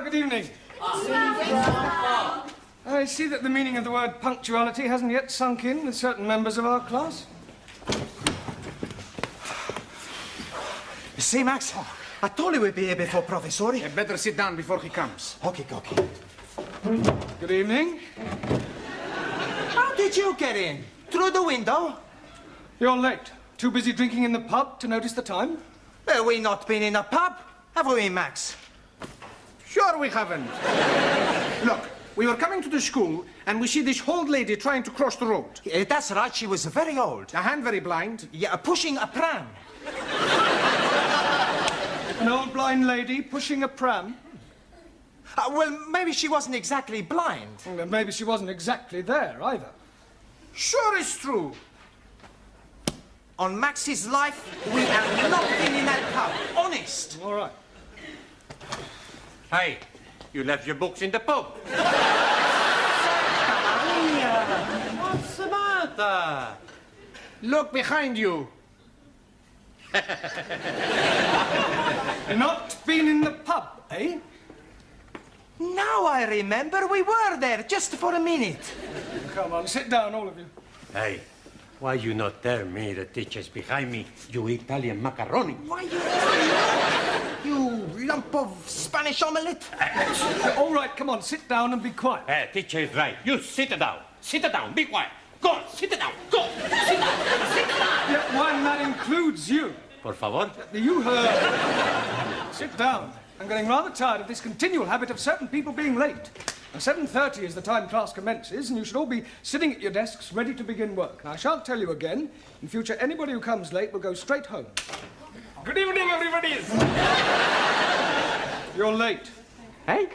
good evening. I see that the meaning of the word punctuality hasn't yet sunk in with certain members of our class. You see, Max? I told you we'd be here before Professor. You better sit down before he comes. Okay. Good evening. How did you get in? Through the window? You're late. Too busy drinking in the pub to notice the time? Well, we not been in a pub, have we, Max? Sure we haven't. Look, we were coming to the school, and we see this old lady trying to cross the road. That's right, she was very old. And very blind. Yeah, pushing a pram. An old blind lady pushing a pram? Well, maybe she wasn't exactly blind. Well, maybe she wasn't exactly there, either. Sure it's true. On Max's life, we have not been in that pub. Honest. All right. Hey, you left your books in the pub. What's the matter? Look behind you. Not been in the pub, eh? Now I remember we were there just for a minute. Come on, sit down, all of you. Hey, why you not tell me the teacher's behind me, you Italian macaroni? Why you lump of Spanish omelette? All right, come on, sit down and be quiet. Hey, teacher is right. You sit down. Sit down. Be quiet. Go on, sit down. Go. Sit down. Sit down. Yeah, why, and that includes you. Por favor. You heard. Sit down. I'm getting rather tired of this continual habit of certain people being late. Now, 7:30 is the time class commences, and you should all be sitting at your desks ready to begin work. Now, I shan't tell you again. In future, anybody who comes late will go straight home. Good evening, everybody. You're late. Hey?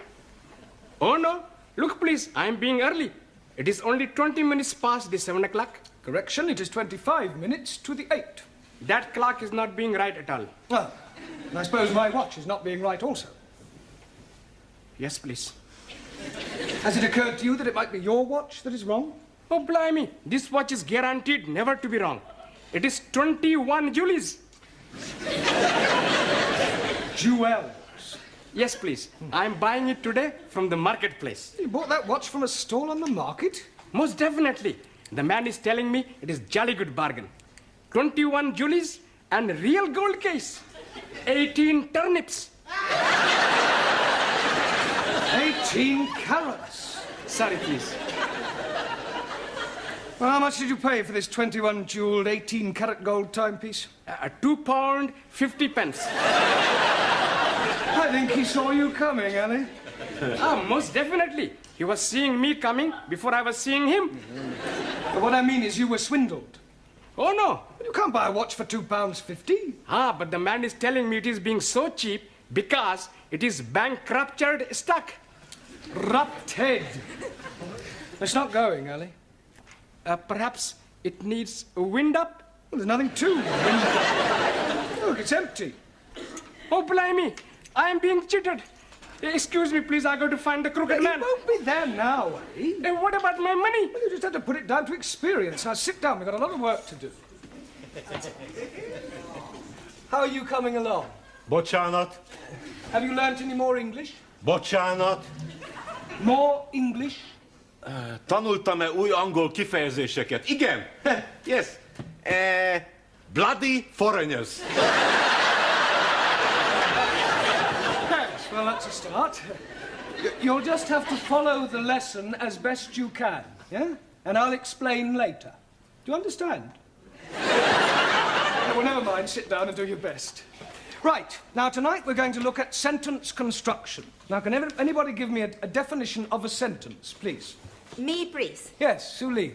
Oh, no. Look, please, I'm being early. It is only 20 minutes past the 7 o'clock. Correction, it is 25 minutes to the 8. That clock is not being right at all. Ah, and I suppose my watch is not being right also. Yes, please. Has it occurred to you that it might be your watch that is wrong? Oh, blimey. This watch is guaranteed never to be wrong. It is 21 Julies. Jewels. Yes, please. I'm buying it today from the marketplace. You bought that watch from a stall on the market? Most definitely. The man is telling me it is jolly good bargain. 21 Julies and real gold case. 18 turnips. 18 carats. Sorry, please. Well, how much did you pay for this 21 jeweled 18 carat gold timepiece? £2, 50 pence. I think he saw you coming, Ali. Most definitely. He was seeing me coming before I was seeing him. But what I mean is you were swindled. Oh, no. You can't buy a watch for £2.50. But the man is telling me it is being so cheap because it is bankrupted stock. Rupted. It's not going, Ali. Perhaps it needs a wind up? Well, there's nothing to wind. Look, it's empty. Oh, blimey. I am being cheated. Excuse me, please. I got to find the crooked man. He won't be there now, Ali. What about my money? Well, you just had to put it down to experience. Now, sit down. We've got a lot of work to do. How are you coming along? Bocsánat. Have you learnt any more English? Bocsánat. More English? Tanultam-e új angol kifejezéseket? Igen. Yes. Bloody foreigners. Thanks. Well, that's a start. You'll just have to follow the lesson as best you can, yeah? And I'll explain later. Do you understand? Well, never mind. Sit down and do your best. Right. Now, tonight we're going to look at sentence construction. Now, can anybody give me a definition of a sentence, please? Me, please. Yes, Suli.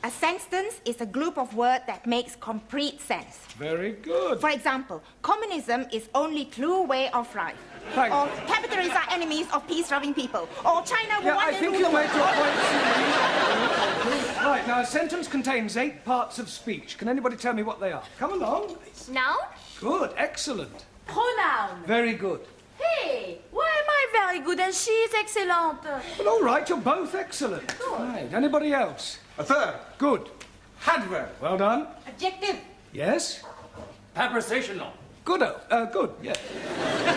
A sentence is a group of words that makes complete sense. Very good. For example, communism is only true way of life. Thank Or you. capitalists are enemies of peace-loving people. Or China will Yeah, one I day think rule you the made your world. point, Suli. Right, now, a sentence contains 8 parts of speech. Can anybody tell me what they are? Come along. Noun? Good, excellent. Pronoun. Very good. Hey, why am I very good and she is excellent? Well, all right, you're both excellent. Right, anybody else? A third. Good. Adverb. Well done. Adjective. Yes? Prepositional. Good, good, yes.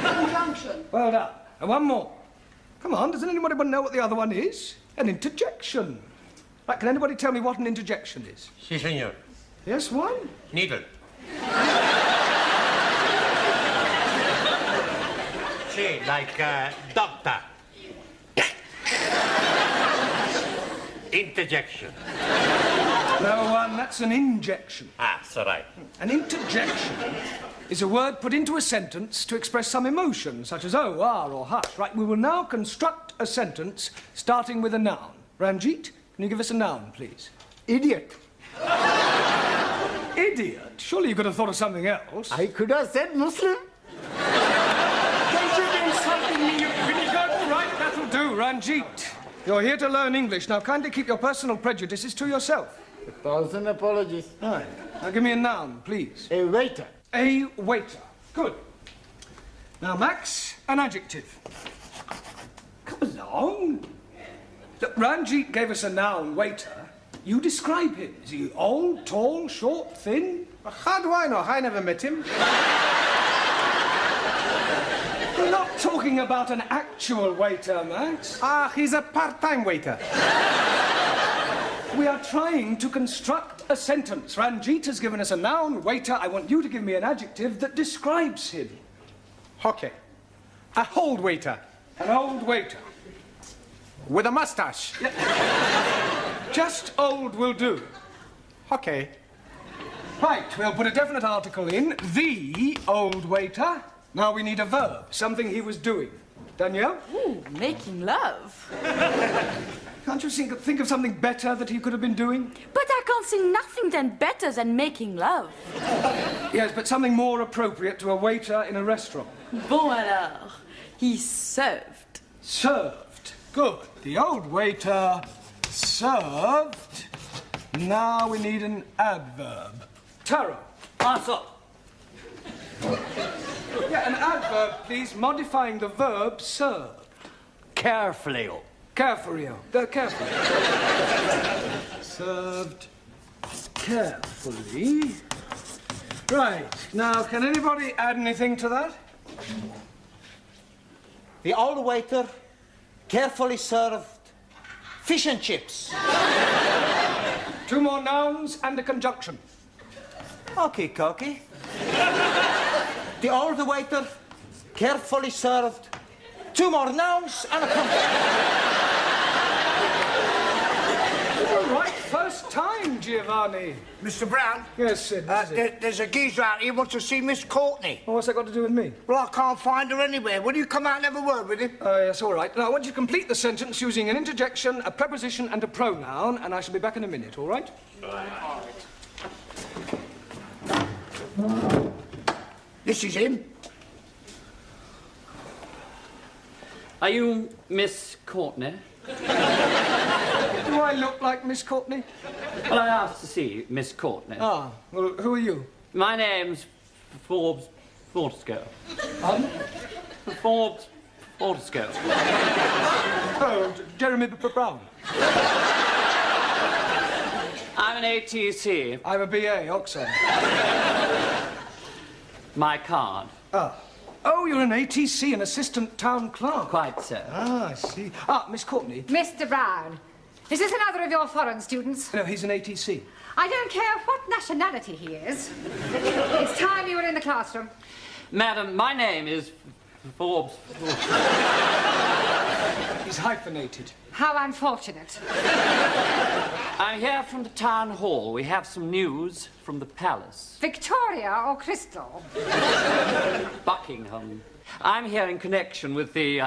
Conjunction. Well done. And one more. Come on, doesn't anybody know what the other one is? An interjection. Right, can anybody tell me what an interjection is? Si, senor. Yes, one? Needle. Si, like doctor. Interjection. No, one, that's an injection. Ah, so right. An interjection is a word put into a sentence to express some emotion, such as oh, ah, or hush. Right, we will now construct a sentence starting with a noun. Ranjit, can you give us a noun, please? Idiot. Idiot? Surely you could have thought of something else. I could have said Muslim. Don't you be insulting me, you pretty good. All right, that'll do, Ranjit. You're here to learn English. Now, kindly keep your personal prejudices to yourself. 1,000 apologies. Right. Now, give me a noun, please. A waiter. A waiter. Good. Now, Max, an adjective. Come along. Look, Ranjit gave us a noun, waiter. You describe him. Is he old, tall, short, thin? How do I know? I never met him. We're not talking about an actual waiter, Max. Ah, he's a part-time waiter. We are trying to construct a sentence. Ranjit has given us a noun, waiter. I want you to give me an adjective that describes him. Okay. A old waiter. An old waiter. With a mustache. Just old will do. Okay. Right, we'll put a definite article in. The old waiter. Now we need a verb, something he was doing. Danielle? Ooh, making love. Can't you think of something better that he could have been doing? But I can't see nothing then better than making love. Yes, but something more appropriate to a waiter in a restaurant. Bon alors, he served. Served. Good. The old waiter served. Now we need an adverb. Taro. Also. Yeah, an adverb, please, modifying the verb served. Carefully. Carefully. Carefully. Served carefully. Right. Now, can anybody add anything to that? The old waiter carefully served fish and chips. Two more nouns and a conjunction. Okay, Cocky. The old waiter carefully served two more nouns and a All right, first time, Giovanni. Mr. Brown? Yes, Sid. What is it? There's a geezer out here who wants to see Miss Courtney. Well, what's that got to do with me? Well, I can't find her anywhere. Will you come out and have a word with him? Yes, all right. Now, I want you to complete the sentence using an interjection, a preposition, and a pronoun, and I shall be back in a minute, all right? This is him. Are you Miss Courtney? Do I look like Miss Courtney? Well, I asked to see Miss Courtney. Ah, well, who are you? My name's Forbes Fortescue. Pardon? Forbes Fortescue. Oh, Jeremy Brown. I'm an ATC. I'm a BA, Oxford. My card. Ah. Oh, you're an ATC, an assistant town clerk. Quite so. Ah, I see. Ah, Miss Courtney. Mr. Brown, is this another of your foreign students? No, he's an ATC. I don't care what nationality he is. It's time you were in the classroom. Madam, my name is Forbes. He's hyphenated. How unfortunate. I'm here from the town hall. We have some news from the palace. Victoria or Crystal? Buckingham. I'm here in connection with the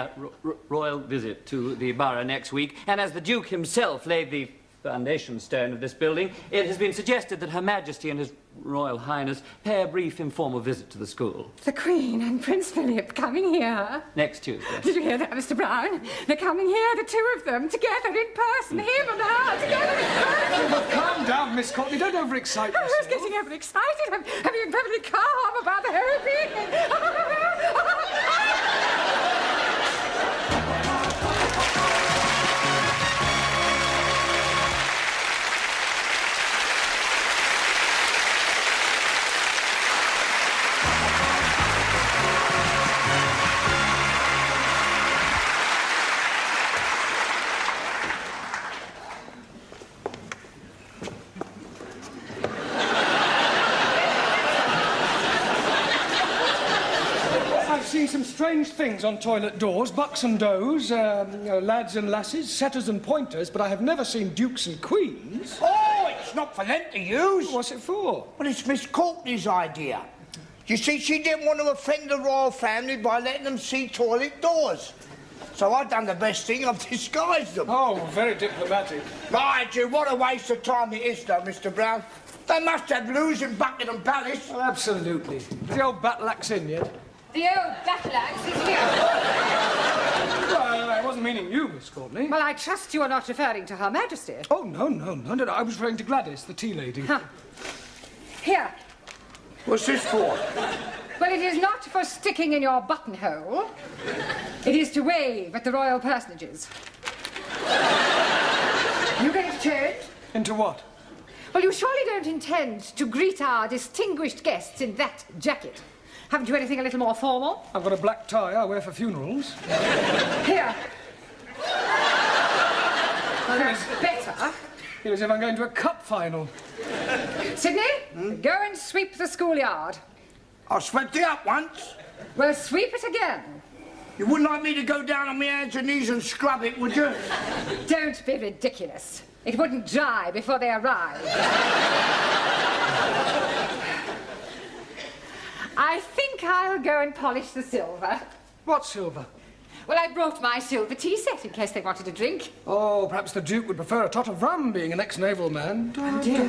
royal visit to the borough next week, and as the Duke himself laid the foundation stone of this building, it has been suggested that Her Majesty and His Royal Highness pay a brief informal visit to the school. The Queen and Prince Philip coming here. Next Tuesday. Did you hear that, Mr. Brown? They're coming here, the two of them, together in person, him and her, together in person. But calm down, Miss Courtney. Don't overexcite yourself. I was getting overexcited. I'm being perfectly calm about the whole thing. strange things on toilet doors, bucks and does, lads and lasses, setters and pointers, but I have never seen dukes and queens. Oh, it's not for them to use. What's it for? Well, it's Miss Courtney's idea. You see, she didn't want to offend the royal family by letting them see toilet doors. So I've done the best thing, I've disguised them. Oh, very diplomatic. Mind you, what a waste of time it is, though, Mr. Brown. They must have lose in Buckingham Palace. Well, absolutely. Is the old battle axe in yet? The old battle axe is here. Well, I wasn't meaning you, Miss Courtney. Well, I trust you are not referring to Her Majesty. Oh, no. I was referring to Gladys, the tea lady. Huh. Here. What's this for? Well, it is not for sticking in your buttonhole. It is to wave at the royal personages. You going to change? Into what? Well, you surely don't intend to greet our distinguished guests in that jacket. Haven't you anything a little more formal? I've got a black tie I wear for funerals. Here. Well, that's better. Feel as if I'm going to a cup final. Sydney, go and sweep the schoolyard. I swept it up once. Well, sweep it again. You wouldn't like me to go down on my hands and knees and scrub it, would you? Don't be ridiculous. It wouldn't dry before they arrive. I think I'll go and polish the silver. What silver? Well, I brought my silver tea set in case they wanted a drink. Oh, perhaps the Duke would prefer a tot of rum, being an ex-naval man. Oh, dear.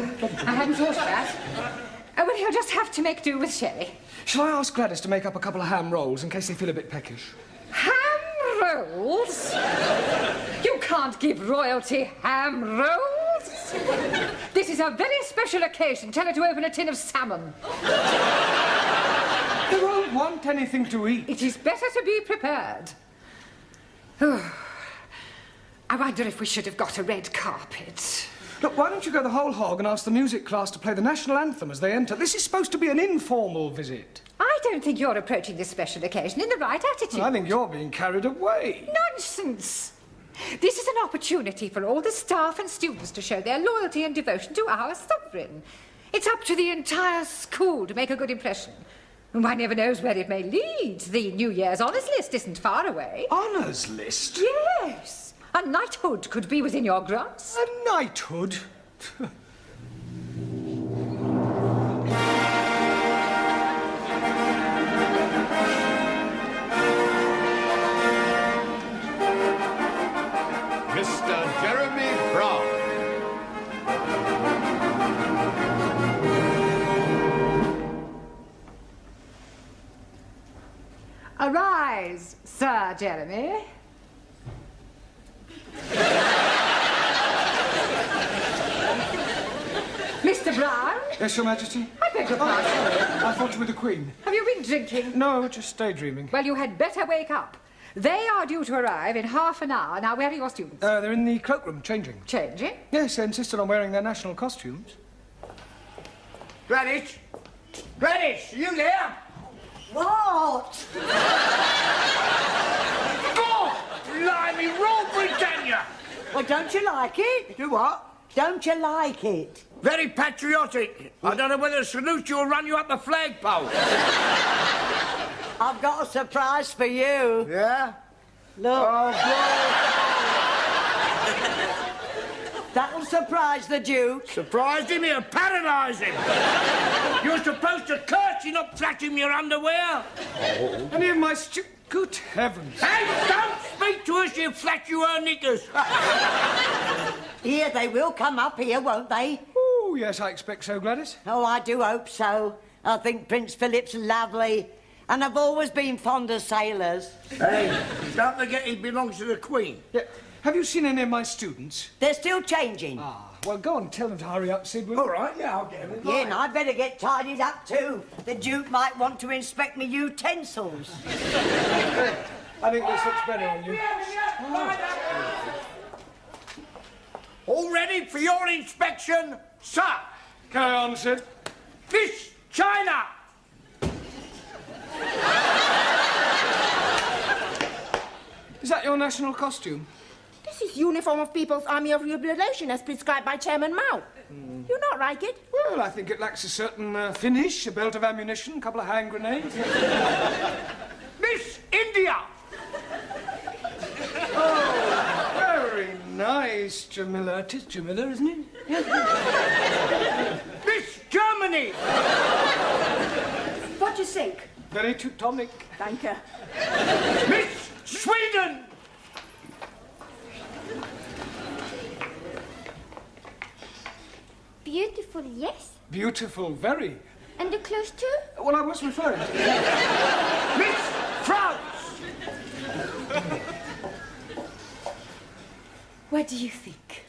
I hadn't thought of that. Oh, well, he'll just have to make do with sherry. Shall I ask Gladys to make up a couple of ham rolls in case they feel a bit peckish? Ham rolls? You can't give royalty ham rolls. This is a very special occasion. Tell her to open a tin of salmon. They won't want anything to eat. It is better to be prepared. Oh, I wonder if we should have got a red carpet. Look, why don't you go the whole hog and ask the music class to play the national anthem as they enter? This is supposed to be an informal visit. I don't think you're approaching this special occasion in the right attitude. I think you're being carried away. Nonsense. This is an opportunity for all the staff and students to show their loyalty and devotion to our sovereign. It's up to the entire school to make a good impression. And one never knows where it may lead. The New Year's honours list isn't far away. Honours list? Yes. A knighthood could be within your grasp. A knighthood? Mr. Jeremy Brown. Arise, Sir Jeremy. Mr. Brown? Yes, Your Majesty? I beg your pardon. I thought you were the Queen. Have you been drinking? No, just daydreaming. Well, you had better wake up. They are due to arrive in half an hour. Now, where are your students? They're in the cloakroom, changing. Changing? Yes, they insisted on wearing their national costumes. Gladys? Gladys, are you there? What? God! Blimey, Rule Britannia! Well, don't you like it? Do what? Don't you like it? Very patriotic. I don't know whether to salute you or run you up a flagpole. I've got a surprise for you. Yeah? Look. Oh, That'll surprise the Duke. surprised him, he'll paralyse him. You're supposed to curse him, not flash him your underwear. Any of my Good heavens. Hey, don't speak to us, you flash you her knickers. Here, they will come up here, won't they? Oh, yes, I expect so, Gladys. Oh, I do hope so. I think Prince Philip's lovely. And I've always been fond of sailors. Hey, don't forget he belongs to the Queen. Yeah. Have you seen any of my students? They're still changing. Ah, well, go on, tell them to hurry up, Sid. All right, yeah, I'll get him. Yeah, and I'd better get tidied up too. The Duke might want to inspect me utensils. I think this looks better on you. All ready for your inspection, sir? Carry on, Sid. Miss China! Is that your national costume? This is uniform of People's Army of Liberation as prescribed by Chairman Mao. You not like it? Well, I think it lacks a certain finish, a belt of ammunition, a couple of hand grenades. Miss India! Jamila. It is Jamila, isn't it? Miss Germany! What do you think? Very Teutonic. Danke. Miss Sweden! Beautiful, yes. Beautiful, very. And the clothes too? Well, I was referring to... Miss France! What do you think?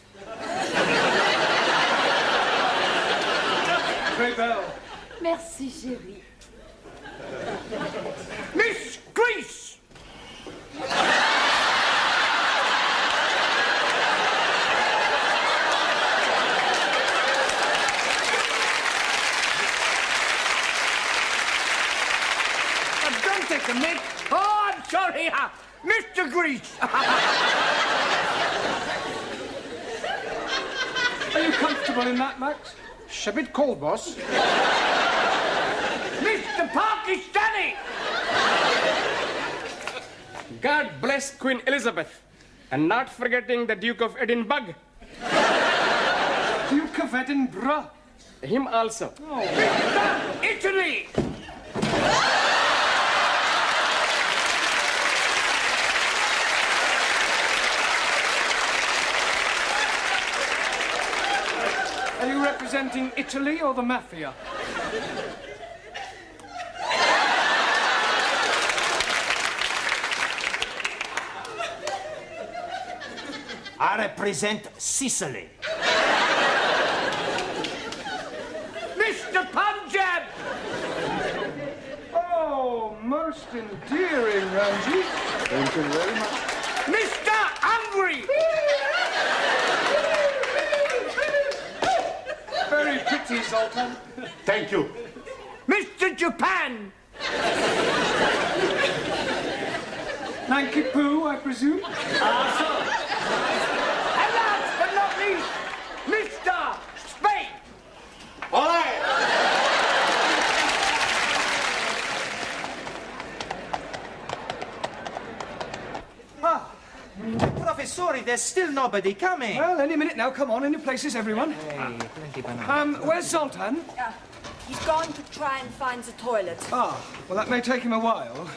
Très belle. Merci, chérie. Miss Greece! Don't take the mic. Oh, I'm sorry. Mr. Greece. Are you comfortable in that, Max? It's a bit cold, boss. Mr. Pakistani. God bless Queen Elizabeth. And not forgetting the Duke of Edinburgh. Duke of Edinburgh. Him also. Oh. Mr. Italy. Are you representing Italy or the mafia? I represent Sicily. Mr. Punjab. Oh, most endearing, Ramsey. Thank you very much. Mr. Hungary. Very pretty, Zoltan. Thank you. Mr. Japan. Nanky Poo, I presume? And last but not least, Mr. Spain. All right. Professori, there's still nobody coming. Well, any minute now. Come on, in your places, everyone. Hey, plenty banana. Where's Zoltan? He's going to try and find the toilet. Ah, well, that may take him a while.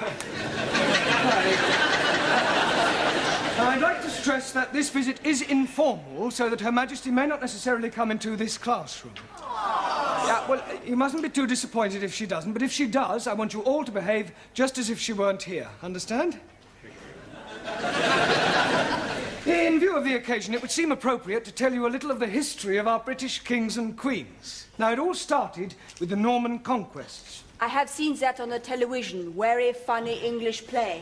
Now, I'd like to stress that this visit is informal, so that Her Majesty may not necessarily come into this classroom. Yeah, well, you mustn't be too disappointed if she doesn't, but if she does, I want you all to behave just as if she weren't here. Understand? In view of the occasion, it would seem appropriate to tell you a little of the history of our British kings and queens. Now, it all started with the Norman conquests. I have seen that on the television. Very funny English play.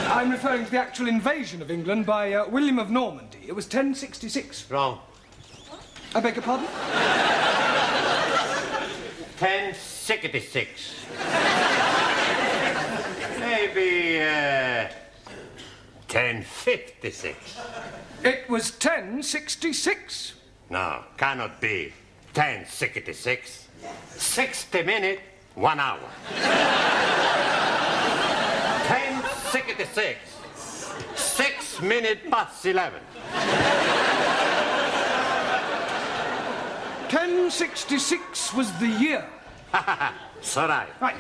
I'm referring to the actual invasion of England by William of Normandy. It was 1066. Wrong. I beg your pardon? 1066. Maybe 1056. It was 1066. No, cannot be 1066. 60 minutes, 1 hour. 1066. 6 minutes past 11. 1066 was the year. So right. Right.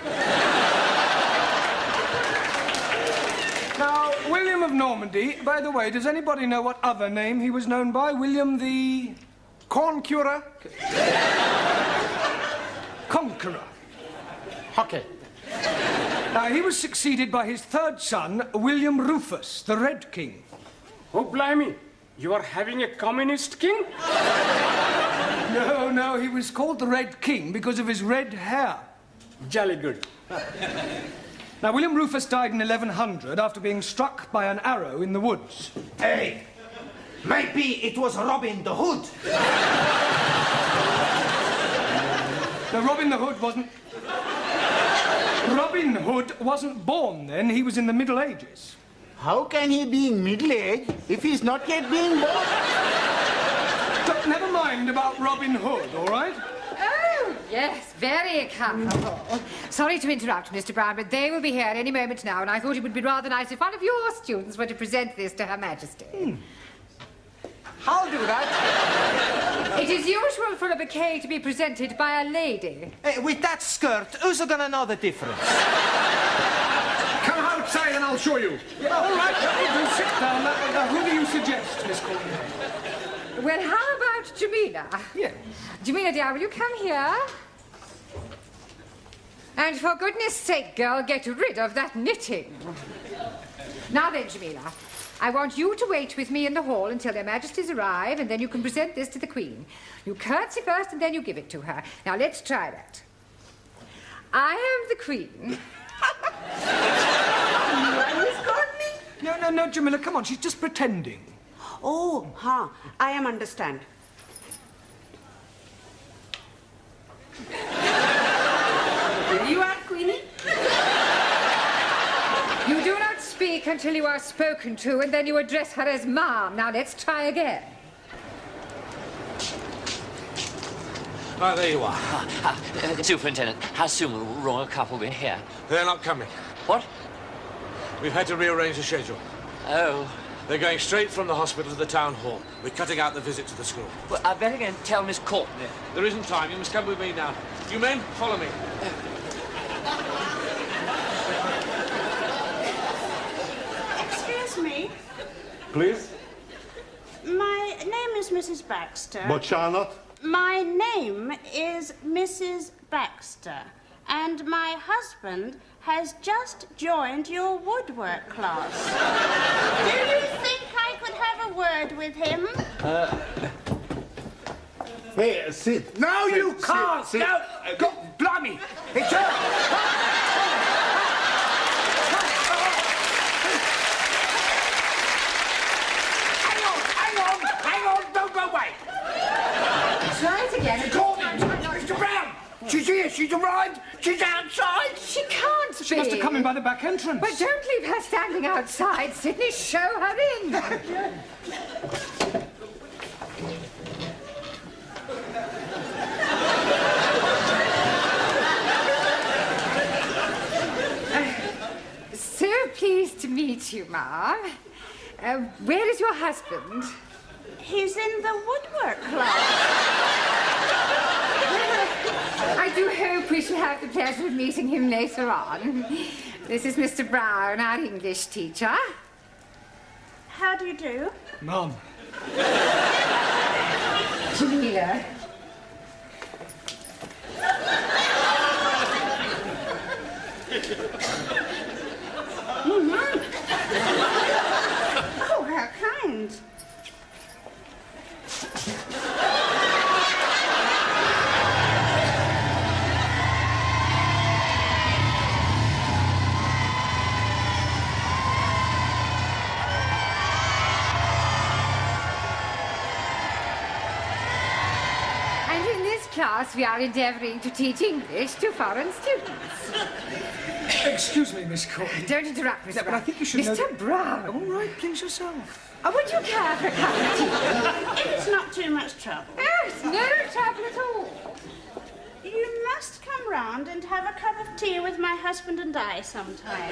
Now, William of Normandy, by the way, does anybody know what other name he was known by? William the... Corn curer? Conqueror. Okay. Now, he was succeeded by his third son, William Rufus, the Red King. Oh, blimey. You are having a communist king? No, he was called the Red King because of his red hair. Jolly good. Now, William Rufus died in 1100 after being struck by an arrow in the woods. Hey, maybe it was Robin the Hood. Now, Robin Hood wasn't born then. He was in the Middle Ages. How can he be middle-aged if he's not yet being born? But never mind about Robin Hood, all right? Oh, yes, very comfortable. Sorry to interrupt, Mr. Brown, but they will be here any moment now, and I thought it would be rather nice if one of your students were to present this to Her Majesty. I'll do that. It is usual for a bouquet to be presented by a lady. Hey, with that skirt, who's gonna know the difference? Come outside and I'll show you. Yeah, all right, do sit down. Who do you suggest, Miss Courtney? Well, how about Jamila? Yes. Jamila, dear, will you come here? And for goodness sake, girl, get rid of that knitting. Now then, Jamila, I want you to wait with me in the hall until their majesties arrive, and then you can present this to the Queen. You curtsy first, and then you give it to her. Now, let's try that. I am the Queen. Miss Courtney? No, Jamila, come on, she's just pretending. Oh, I am understand. You are Queenie? You do not speak until you are spoken to, and then you address her as Mom. Now, let's try again. Right, there you are. Superintendent, how soon will the royal couple be here? They're not coming. What? We've had to rearrange the schedule. Oh. They're going straight from the hospital to the town hall. We're cutting out the visit to the school. Well, I better go and tell Miss Courtney. There isn't time. You must come with me now. You men, follow me. Excuse me. Please? My name is Mrs. Baxter. But Charlotte? My name is Mrs. Baxter, and my husband has just joined your woodwork class. Do you think I could have a word with him? Hey, sit. No, Sit, you sit, can't. sit. No, go, blimey. It's her. Hang on, don't go away. Try it again. Courtney, Mr. Brown. She's here, she's arrived, she's outside. She can't be. She must have come in by the back entrance. But don't leave her standing outside, Sydney. Show her in. So pleased to meet you, Ma. Where is your husband? He's in the woodwork class. I do hope we shall have the pleasure of meeting him later on. This is Mr. Brown, our English teacher. How do you do? Mum. Jamila. Oh, how kind. And in this class, we are endeavouring to teach English to foreign students. Excuse me, Miss Courtney. Don't interrupt, Mr. No, but I think you should know Mr. that- Brown. All right, please yourself. Would you care for a cup of tea? It's not too much trouble. Yes, no trouble at all. You must come round and have a cup of tea with my husband and I sometime.